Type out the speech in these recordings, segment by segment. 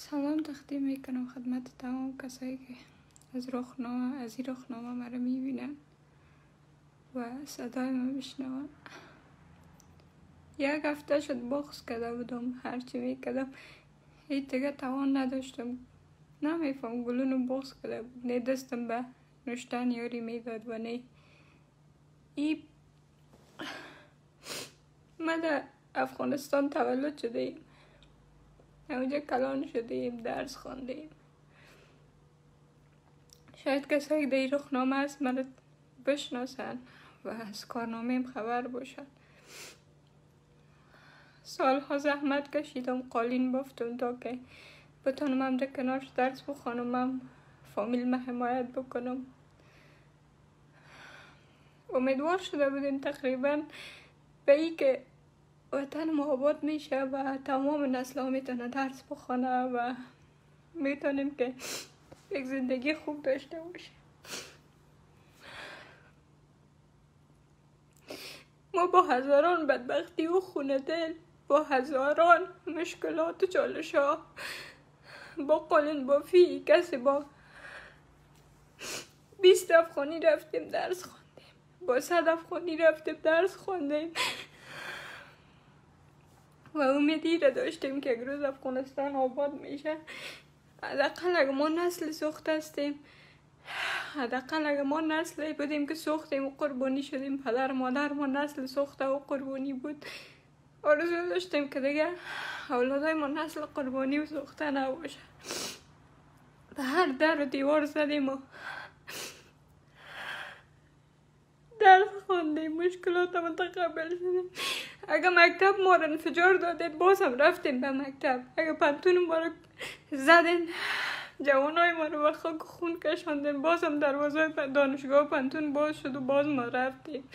سلام تقدیم میکنم خدمت تمام کسایی که از این رخنامه مرا میبینن و صدای ما بشنون. یک هفته شد بغض کرده بودم، هرچی میکردم هیچ دیگه توان نداشتم. نمیفهم گلونو بغض کرده بود، نه دستم به نوشتن یاری میداد و نه ما در افغانستان تولد شده ایم، اونجا کلان شده ایم، درس خونده ایم. شاید کسایی که در رخنامه هست مرا بشناسن و از کارنامه‌ام خبر باشن. سالها زحمت کشیدم، قالین بافتم تا که بتونم هم در کنارش درس بخونم، هم فامیل ما حمایت بکنم. امیدوار شده بودیم تقریبا به ای که وطن ما آباد میشه و تمام نسل ها میتونه درس بخونه و میتونیم که یک زندگی خوب داشته باشیم. ما با هزاران بدبختی و خونه دل، با هزاران مشکلات و چالش ها، با قالین بافی کسی با 20 افغانی رفتیم درس خوندیم، با 100 افغانی رفتیم درس خوندیم و امیدی را داشتیم که یک روز افغانستان آباد میشه. حداقل اگه ما نسل سوخته هستیم، حداقل اگه ما نسلی بودیم که سوختیم و قربانی شدیم، پدر مادر ما نسل سوخته و قربانی بود، آرزو داشتیم که دیگه اولادای ما نسل قربانی و سوخته نباشه. به هر در و دیوار زدیم و درس خوندیم، مشکلات متقبل شدیم. اگه مکتب ما را انفجار دادید باز هم رفتیم به مکتب، اگه پنتون ما را زدین، جوانای ما رو به خاک خون کشاندین، باز هم دروازه دانشگاه پنتون باز شد و باز ما رفتیم.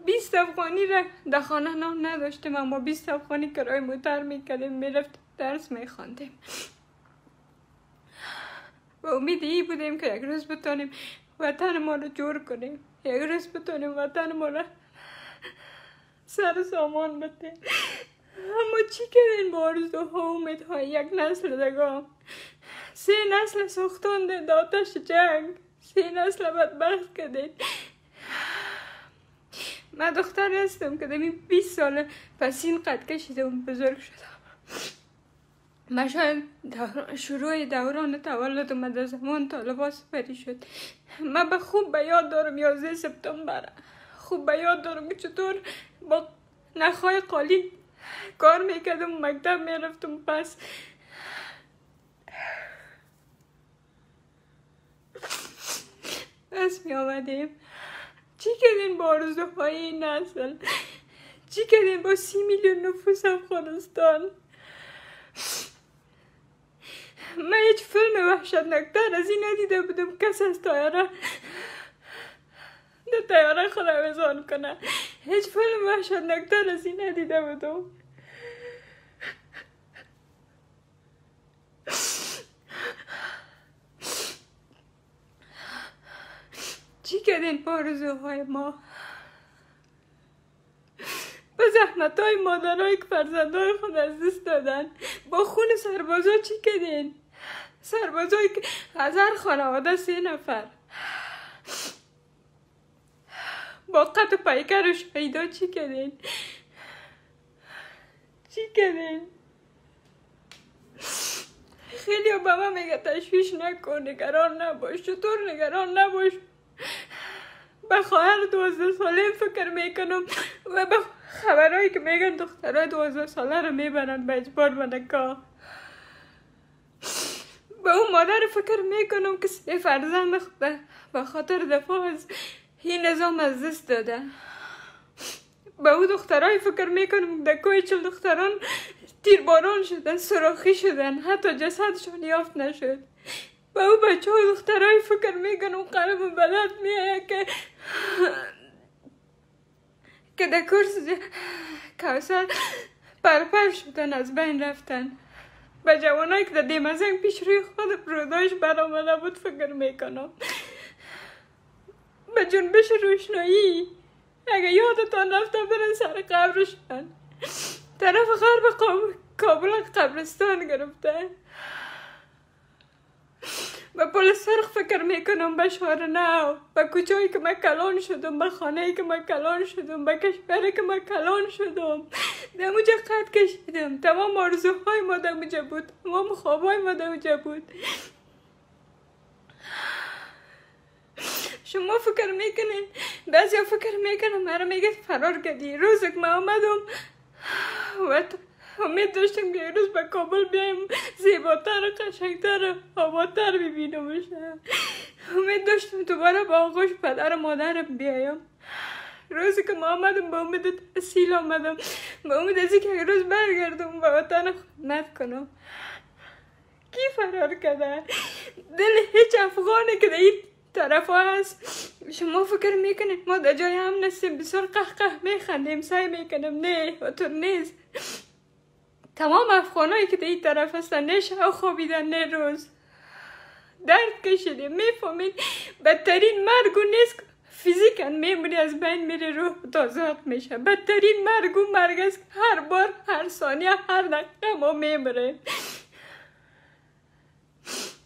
20 افغانی را در خانه نان نداشتیم، اما 20 افغانی کرای موتر میکردیم، میرفتیم درس میخواندیم. و امید ای بودیم که یک روز بتونیم وطن ما رو جور کنیم، یک روز بتونیم وطن ما رو سر سامان بتیم. اما چی کردین با آرزوها و امیدهای یک نسل دگام؟ 3 نسل سوختاندین در آتش جنگ، 3 نسل بدبخت کردین. من دختر هستم که دمی 20 سال پسین قد کشیدم، بزرگ شدم. من شاید شروع دوران تولد من در زمان طالبان سپری شد. من خوب به یاد دارم 11 سپتامبر، خوب به یاد دارم که چطور با نخهای قالین کار میکردم و مکتب میرفتم. پس می آمدیم. چی کردین با آرزوهای این نسل؟ چی کردین با 30 میلیون نفوس افغانستان؟ من هیچ فیلم وحشتناکتر از این ندیده بودم کس از طیاره خود اوزان کنه. هیچ فیلم وحشتناکتر از این ندیده بودم. چی کردین با آرزوهای ما؟ با زحمتهای مادرهایی که فرزندهای خود از دست دادن، با خون سربازا چی کردین؟ سربازایی که از هر خانواده 3 نفر، با قد و پیکر و شهیدا چی کردین؟ چی کردین؟ خیلی ها به من میگه تشویش نکن، نگران نباش. چطور نگران نباش؟ به خواهر 12 ساله فکر میکنم و به خبرهایی که میگن دخترای 12 ساله رو میبرن به اجبار به نکاح. به اون مادر فکر میکنم که 3 فرزند خود به خاطر دفاع از این نظام از دست داده. به اون دخترای فکر میکنم در کوی 40 دختران تیرباران شدن، سوراخی شدن، حتی جسدشان یافت نشد. به اون بچه های دخترای فکر میکنم قلب بلد میایه که در کورس کوثر پرپر شدن، از بین رفتن. به جوانایی که در دیمزنگ پیش روی خود برودایش برآمده بود فکر میکنم. به جنبش روشنایی اگه یادتان رفته برن سر قبرشان، طرف غرب کابل قبرستان گرفته. به پل سرخ فکر میکنم، به شهر نو، به کوچه‌ای که من کلان شدم، به خانه‌ای که من کلان شدم، به کشوری که من کلان شدم. در اونجا قد کشیدم. تمام آرزوهای ما در اونجا بود، تمام خوابای ما در اونجا بود. شما فکر میکنین، بعضیا فکر میکنن مرا میگه فرار کردی. روزی که من آمدم و امید داشتم که روز به کابل بیایم، زیباتر و قشنگتر و آبادتر ببینمش. امید داشتم دوباره با آغوش پدر و مادرم بیایم. روزی که ما آمدم به امید تحصیل آمدم، به امید از اینکه روز برگردم به وطن خدمت کنم. کی فرار کرده؟ دل هیچ افغانی که در این طرف هست. شما فکر میکنید ما در جای هم نستیم، بسیار قهقه میخندیم، سعی میکنم. نه، اونطور نیست. تمام افغانایی که در این طرف هستن نه شب خوابیدن نه روز، درد کشیدیم. میفهمین بدترین مرگ نیست فیزیکن میمونی از بین میره، روح تازاد میشه. بدترین مرگ است هر بار، هر ثانیه، هر دقیقه ما میمره.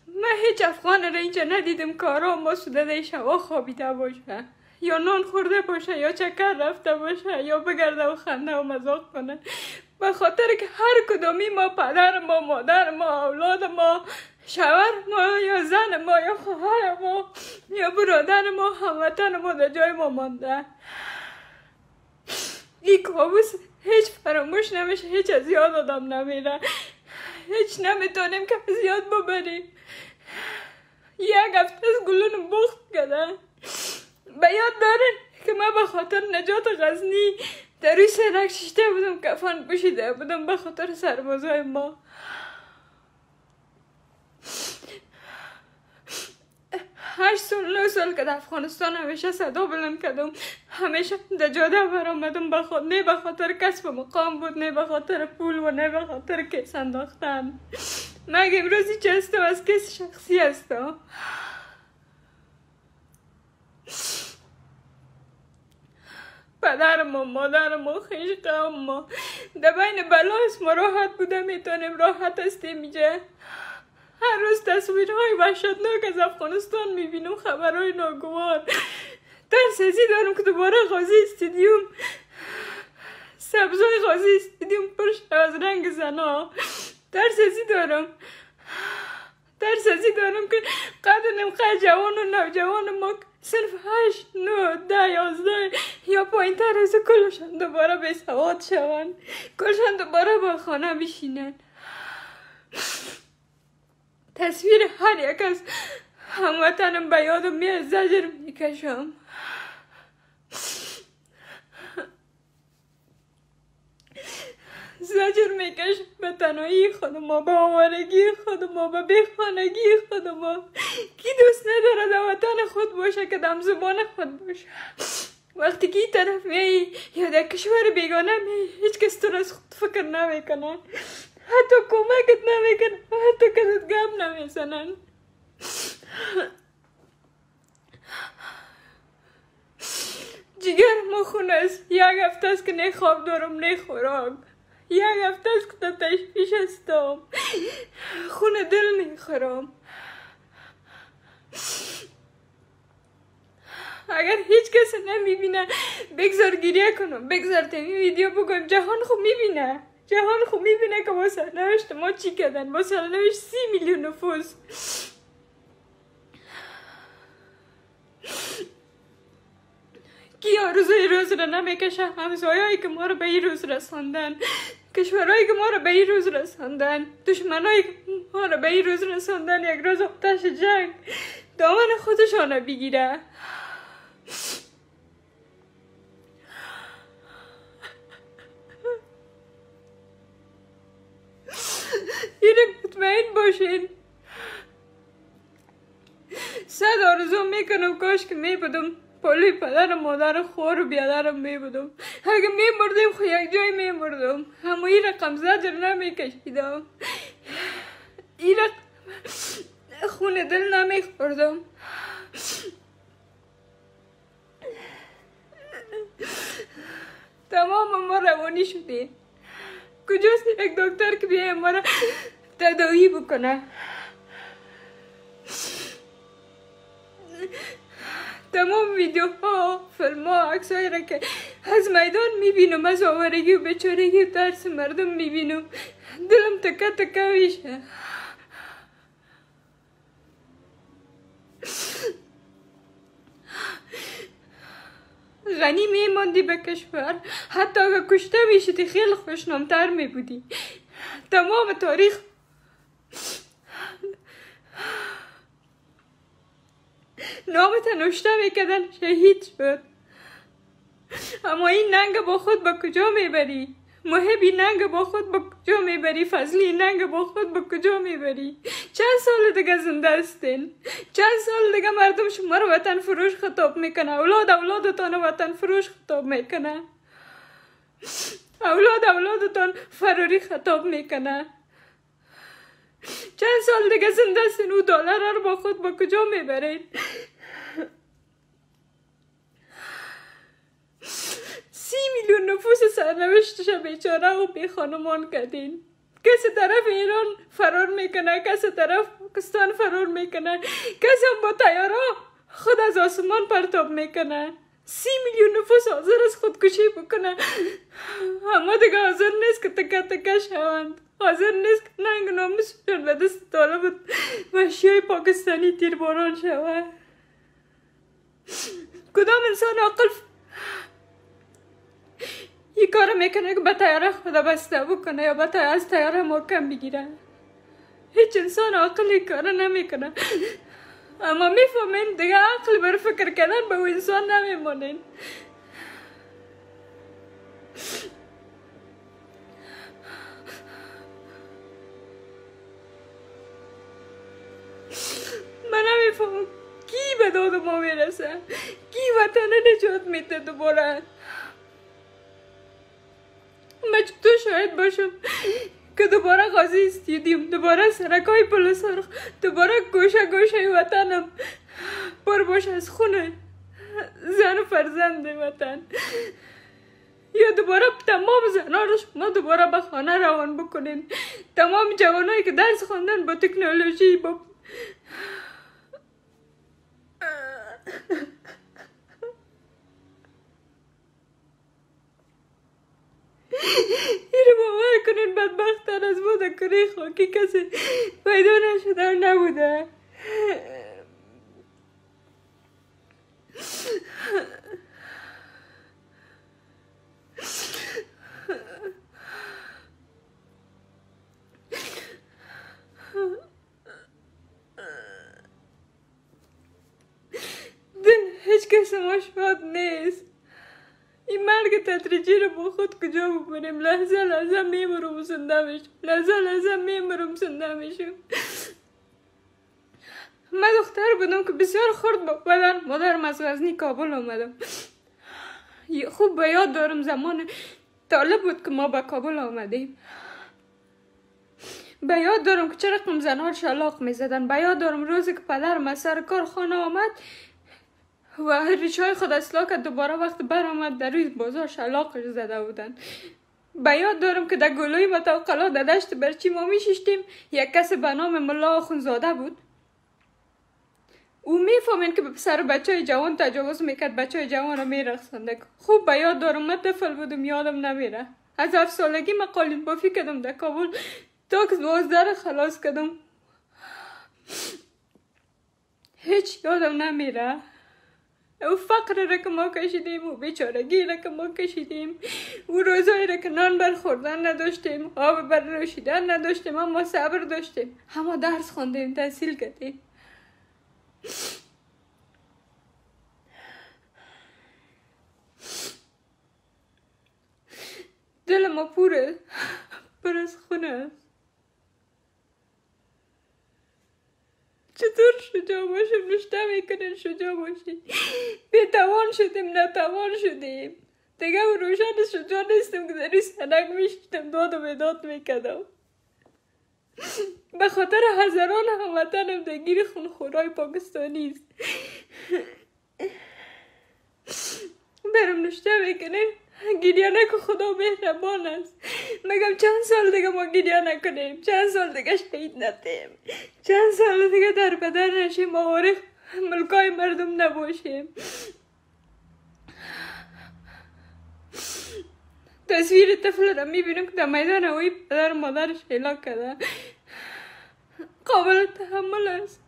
من هیچ افغان را اینجا ندیدم که آرام آسوده در شبا خوابیده باشه، یا نان خورده باشه، یا چکر رفته باشه، یا بگرده و خنده و مذاق کنه. به خاطر که هر کدومی ما، پدر ما، مادر ما، اولاد ما، شوهر ما، یا زن ما، یا خواهر ما، یا برادر ما، هموطن ما در جای ما مانده. این کابوس هیچ فراموش نمیشه، هیچ از یاد آدم نمیره، هیچ نمیتونیم که از یاد ببریم. یک هفته از گلون بخت کرده. به یاد دارین که من به خاطر نجات غزنی در روی سرک شیشته بودم، کفن پوشیده بودم به خاطر سربازای ما. 8 سال 9 سال که در افغانستان همیشه صدا بلند کردم، همیشه در جاده برآمدم. نه به خاطر کسب مقام بود، نه به خاطر پول و نه به خاطر کیس انداختن. مگه امروزی چه هستم؟ از کیس شخصی هستم. پدر ما، مادر ما، خویش قوم ما در بین بلا است. ما راحت بوده میتونیم، راحت هستیم اینجا. هر روز تصویرهای وحشتناک از افغانستان میبینم، خبرهای ناگوار. ترس ازی دارم که دوباره غازی استادیوم، سبزای غازی استادیوم پر شد از رنگ زنا. ترس ازی دارم که قد نمقه جوان و نوجوان ما صرف 8 9 10 11 یا پایین تر از کلشان دوباره به سواد شوند، کلشان دوباره با خانه بشینن. تصویر هر یک از هموطنم به یادم میاد، زجر میکشم. زجر میکشم به تنهایی خودم، به آوارگی خودم، به بیخانگی خودم. کی دوست نداره در وطن خود باشه که دم زبان خود باشه؟ وقتی که این طرف میایی یا در کشور بیگانه میایی، هیچ کس تو از خود فکر نمیکنن، حتی کمکت نمیکنن، حتی کست گم نمیزنن. جگر ما خون است. یک هفته است که نه خواب دارم نه خوراک. یک هفته است که در تشویش هستم، خون دل میخورم. اگر هیچ کس نمیبینه بگذار گریه کنم، بگذار تیمی ویدیو بگویم. جهان خوب میبینه، جهان خوب میبینه که با سرنوشت ما چی کردن، با سرنوشت 30 میلیون نفوس. کی آرزوی روز را نمیکشه؟ همسایه‌ای که ما را به این روز رساندن، کشورهایی که ما را به این روز رساندن، دشمنایی که ما را به این روز رساندن، یک روز آتش جنگ دامن خودشان بگیره. اینه مطمئن باشین، 100 آرزو میکنم کاش که میبودم پولی پدر و مادر خوار و بیادرم میبودم. اگه میمردم خو یک جای میمردم، همو این رقم زجر نمیکشیدم، این رقم خون دل نمیخوردم. تمام ما روانی شدیم، کجاست یک دکتر که بیایم ما را تداوی بکنه؟ تمام ویدیوها، فیلمها، عکسایی را که از میدان میبینم، از آوارگی و بیچارگی و ترس مردم میبینم، دلم تکه تکه میشه. غنی میماندی به کشور، حتی اگه کشته میشدی خیلی خوشنامتر میبودی. تمام تاریخ نامت نوشته میکردن شهید شد. اما این ننگ با خود به کجا میبری؟ محبی ننگ با خود به کجا میبری؟ فضلی ننگ با خود به کجا میبری؟ چند سال دیگه زنده هستین؟ چند سال دیگه مردم شما رو وطن فروش خطاب میکنه؟ اولادتان وطن فروش خطاب میکنه؟ اولادتان فراری خطاب میکنه؟ چند سال دیگه زنده هستین و دلار رو با خود به کجا میبرین؟ 30 میلیون نفوس سرنوشتش بیچاره و بی خانمان کردین. کسی طرف ایران فرار میکنه، کسی طرف پاکستان فرار میکنه، کسی هم با طیاره خود از آسمان پرتاب میکنه. 30 میلیون نفوس حاضر از خودکشی بکنه، اما دیگه حاضر نیست که تکه تکه شوند. حاضر نیست که ننگ ناموسشون به دست طالب وحشیای پاکستانی تیرباران شود. کدام انسان عاقل این کار میکنه که به طیاره خدا بسته بکنه یا از طیاره محکم بگیره؟ هیچ انسان عاقل این کار نمیکنه. اما میفهمین دیگه عقل بر فکر کردن به او انسان نمیمونین. من نمیفهمم کی به داد ما میرسه، کی وطن نجات میده دوباره. من چطور شاید باشم که دوباره غازی استیدیوم، دوباره سرکای پل سرخ، دوباره گوشه گوشه وطنم پر باشه از خونه زن و فرزند وطن، یا دوباره تمام زنها رو شما دوباره به خانه روان بکنین، تمام جوانایی که درس خوندن با تکنولوژی با این رو باور کنین بدبختان از ما در کره خاکی کسی پیدا نشده و نبوده. دل هیچ کس ما شاد نیست. این مرگ تدریجی رو با خود کجا بکنیم؟ لحظه لحظه میمرم و زنده میشم، لحظه لحظه میمرم زنده میشم. من دختر بودم که بسیار خرد با بدن مادرم از غزنی کابل آمدم. خوب به یاد دارم زمان طالب بود که ما به کابل آمدیم. به یاد دارم که چه رقم زنها شلاق میزدن. به یاد دارم روزی که پدرم از سر کار خانه آمد و ریشای خود اصلاح کرد، دوباره وقت برآمد در روی بازار شلاقش زده بودن. به یاد دارم که در گلوی متوقلا در دشت برچی ما میشیشتیم. یک کس به نام ملا آخونزاده بود. او میفهمین که به پسر بچه های جوان تجاوز میکرد، بچه های جوان رو میرقصنده. خوب به یاد دارم، من طفل بودم یادم نمیره. از 7 سالگی من قالین بافی کردم در کابل تا که 12 خلاص کردم. هیچ یادم نمیره. او فقر را که ما کشیدیم، او بیچارگی را که ما کشیدیم، او روزایی را که نان بر خوردن نداشتیم، آب بر نوشیدن نداشتیم، اما صبر داشتیم، اما درس خوندیم، تحصیل کردیم. دل ما پر از خونه است. چطور شجاع باشیم؟ نشته میکنین شجاع باشیم. بیتوان شدیم، نتوان شدیم دیگه. و روشن شجاع نیستم که در این سنگ میشتم داد و بیداد میکدم به خاطر هزاران هموطنم در گیر خونخورای پاکستانی است. برم نشته میکنیم گریه نکن، خدا مهربان است. میگم چند سال دیگه ما گریه نکنیم، چند سال دیگه شهید نتیم، چند سال دیگه در بدر نشیم، موارد ملکای مردم نباشیم. تصویر طفل را میبینم که در میدان هوایی پدر مادرش هلاک کرده. قابل تحمل است.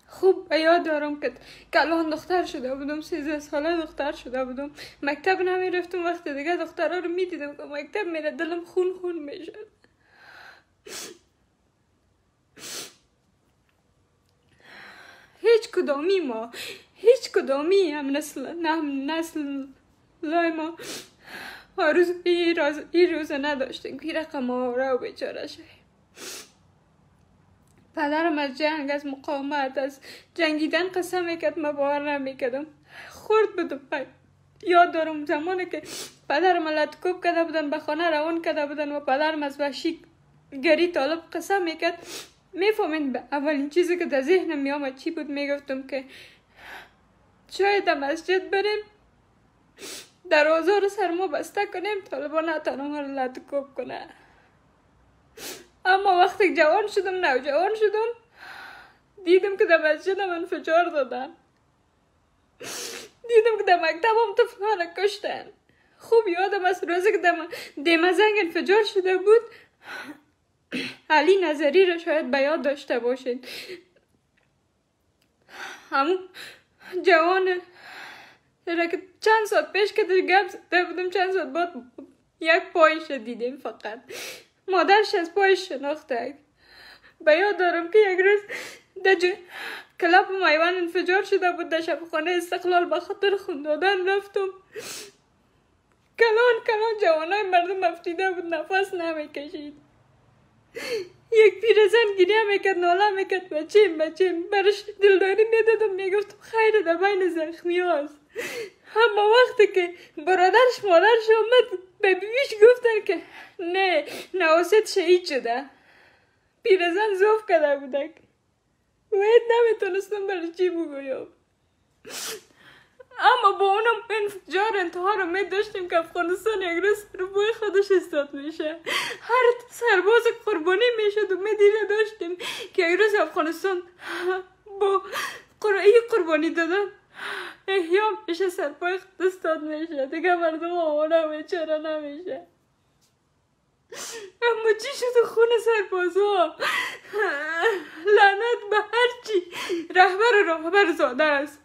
خوب به یاد دارم که کلان دختر شده بودم، 13 ساله دختر شده بودم، مکتب نمی رفتم. وقت دیگه دخترها رو می دیدم که مکتب میره دلم خون خون میشد. هیچ کدامی هم نسل لای ما این روز نداشتیم که رقم آوره و بیچاره شد. پدرم از جنگ، از مقاومت، از جنگیدن قسم میکرد، من باور نمیکردم. خورد بودم. یاد دارم زمانی که پدرم لطکوب کرده بودن، به خانه روان کرده بودن و پدرم از وحشی گری طالب قسم میکرد. میفهمین اولین چیزی که در ذهنم میامد چی بود؟ میگفتم که شاید در مسجد بریم، دروازه رو سر ما بسته کنیم، طالبان نتانه ما رو لطکوب کنه. اما وقتی جوان شدم، نوجوان شدم، دیدم که در مسجد هم انفجار دادن، دیدم که در مکتب هم طفلان کشتن. خوب یادم است روزی که در دیمزنگ انفجار شده بود، علی نظری را شاید به یاد داشته باشید. همون جوان را که چند ساعت پیش که در گپ زده بودم، چند ساعت بعد یک پایش دیدیم فقط. مادرش از پایش شناخته. به یاد دارم که یک روز در کلاب میوان انفجار شده بود، در شبخانه استقلال به خاطر خون دادن رفتم. کلان جوانای مردم افتیده بود، نفس نمیکشید. یک پیرزن گریه میکرد، ناله میکرد بچیم. برش دلداری میدادم، میگفتم خیر در بین زخمی هاست. اما وقتی که برادرش مادرش آمد به بیبیش گفتن که نه نواسط شهید شده. پیرزن زوف کرده بودک. باید نمیتونستم برای چی بگویم. اما با اونم انفجار انتها رو میداشتیم که افغانستان یک روز رو بوی خودش استاد میشه. هر سرباز قربانی میشد و میدیده داشتیم که یک روز افغانستان با قربانی دادن احیا میشه، سرپای خود استاد میشه، دیگه مردم آمانه بیچاره نمیشه. اما چی شد خون سربازا؟ لعنت به هرچی رهبر زاده است.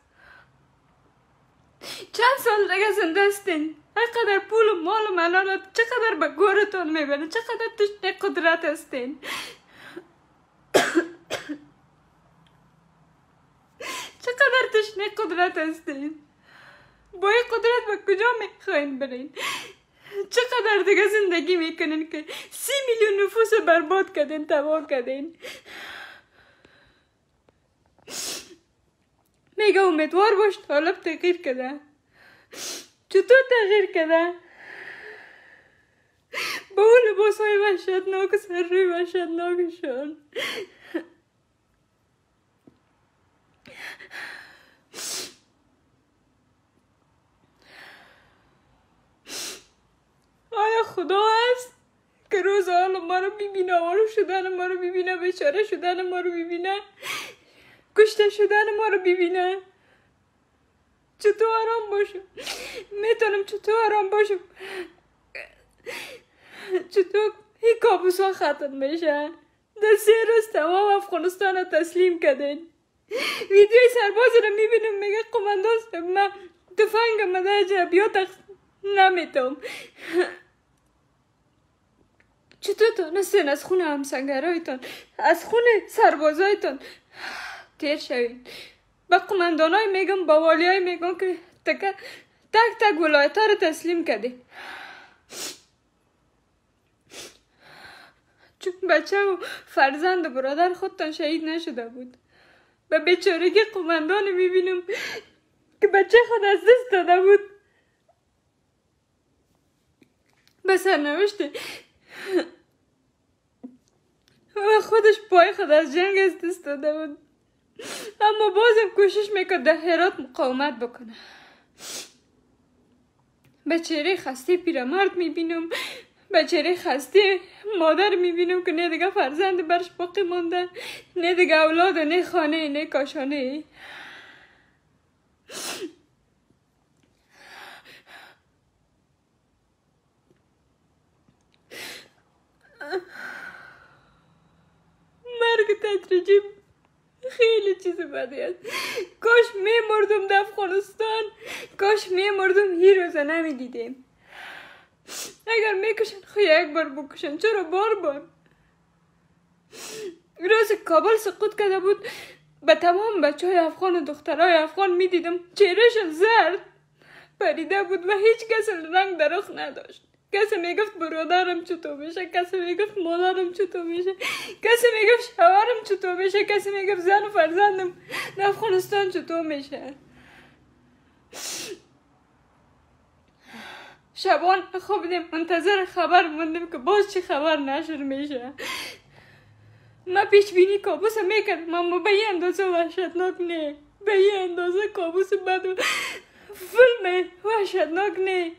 چند سال دیگه زنده استین، اینقدر پول و مال و ملالت چقدر به گورتان میبینه، چقدر تشنه قدرت استین. چقدر تشنه قدرت استین. با این قدرت به کجا میخواین برین؟ چقدر دیگه زندگی میکنین که 30 میلیون نفوس برباد کردین، تباه کردین. میگه امیدوار باش، طالب تغییر کرده. چطور تغییر کرده؟ با اون لباس های وحشتناک، سر روی وحشتناکشان. آیا خدا هست که روز حال ما رو ببینه، آروم شدن ما رو ببینه، بیچاره شدن ما رو ببینه، کشته شدن ما رو ببینه؟ چطور آرام باشم؟ میتونم چطور آرام باشم؟ چطور این کابوس ها ختم میشه؟ در 3 روز تمام افغانستان رو تسلیم کردین. ویدیوی سرباز رو میبینم، میگه قماندان من تفنگم مده جبیات نمیتم. چطور تانستین از خون همسنگرایتان، از خون سربازایتان تیر شوید؟ به قماندانای میگم، با والیای میگم که تک ولایت رو تسلیم کردی. چون بچه و فرزند و برادر خودتان شهید نشده بود. به بیچارگی قماندان میبینم که بچه خود از دست داده بود. به سرنوشت و خودش پای خود از جنگ از دست داده بود. اما بازم کوشش میکرد در هرات مقاومت بکنه. به چهره خسته پیرمرد میبینم، به چهره خسته مادر میبینم که نه دیگه فرزند برش باقی مانده، نه دیگه اولاد، نه خانه، نه کاشانه. مرگ تدریجی خیلی چیز بدی است. کاش میمردم در افغانستان، کاش میمردم هی روزه نمیدیدیم. اگر میکشن خواهی یک بار بکشن، چرا بار بار؟ روز کابل سقوط کرده بود، به تمام بچه های افغان و دخترهای افغان میدیدم چهرهشان زرد پریده بود و هیچ کس رنگ در رخ نداشت. کسی میگفت برادرم چطور میشه، کسی میگفت مادرم چطور میشه، کسی میگفت شوهرم چطور میشه، کسی میگفت زن و فرزندم در افغانستان چطور میشه. شبان خوابیدیم منتظر خبر موندیم که باز چی خبر نشر میشه. من پیش بینی کابوس میکردم اما به یه اندازه وحشتناک نه، به یه اندازه کابوس بد و فیلم وحشتناک نه.